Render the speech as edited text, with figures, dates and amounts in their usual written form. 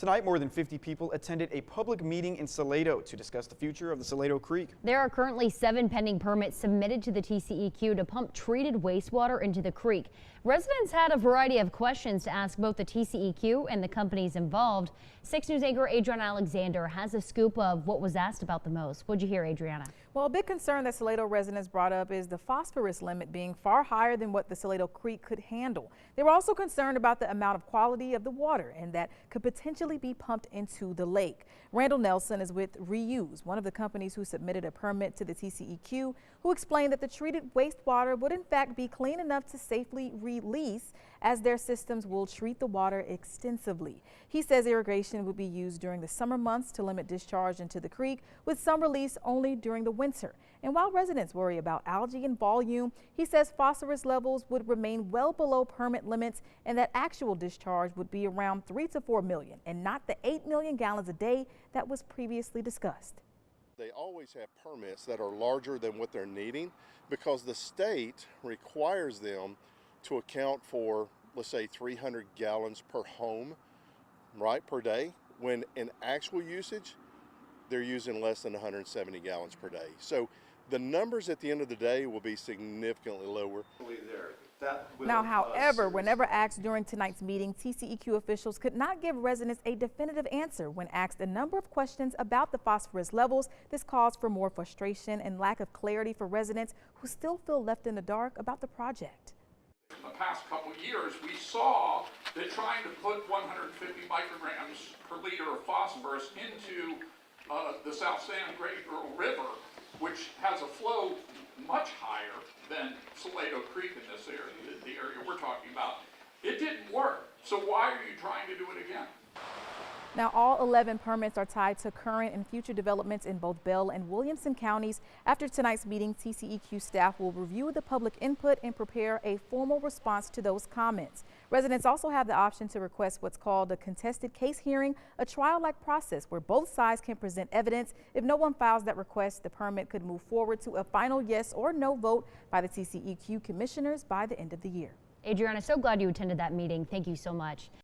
Tonight, more than 50 people attended a public meeting in Salado to discuss the future of the Salado Creek. There are currently 7 pending permits submitted to the TCEQ to pump treated wastewater into the creek. Residents had a variety of questions to ask both the TCEQ and the companies involved. 6 News anchor Adriana Alexander has a scoop of what was asked about the most. What'd you hear, Adriana? Well, a big concern that Salado residents brought up is the phosphorus limit being far higher than what the Salado Creek could handle. They were also concerned about the amount of quality of the water and that could potentially be pumped into the lake. Randall Nelson is with Reuse, one of the companies who submitted a permit to the TCEQ, who explained that the treated wastewater would in fact be clean enough to safely release, as their systems will treat the water extensively. He says irrigation would be used during the summer months to limit discharge into the creek, with some release only during the winter. And while residents worry about algae and volume, he says phosphorus levels would remain well below permit limits and that actual discharge would be around 3 to 4 million and not the 8 million gallons a day that was previously discussed. They always have permits that are larger than what they're needing because the state requires them to account for, let's say, 300 gallons per home, right, per day, when in actual usage, they're using less than 170 gallons per day. So the numbers at the end of the day will be significantly lower. Now, however, whenever asked during tonight's meeting, TCEQ officials could not give residents a definitive answer when asked a number of questions about the phosphorus levels. This caused for more frustration and lack of clarity for residents who still feel left in the dark about the project. In the past couple of years, we saw that trying to put 150 micrograms per liter of phosphorus into the South San Gabriel River, which has a flow much higher than Salado Creek in this area, the area we're talking about. It didn't work. So why are you trying to do it again? Now, all 11 permits are tied to current and future developments in both Bell and Williamson counties. After tonight's meeting, TCEQ staff will review the public input and prepare a formal response to those comments. Residents also have the option to request what's called a contested case hearing, a trial-like process where both sides can present evidence. If no one files that request, the permit could move forward to a final yes or no vote by the TCEQ commissioners by the end of the year. Adriana, so glad you attended that meeting. Thank you so much.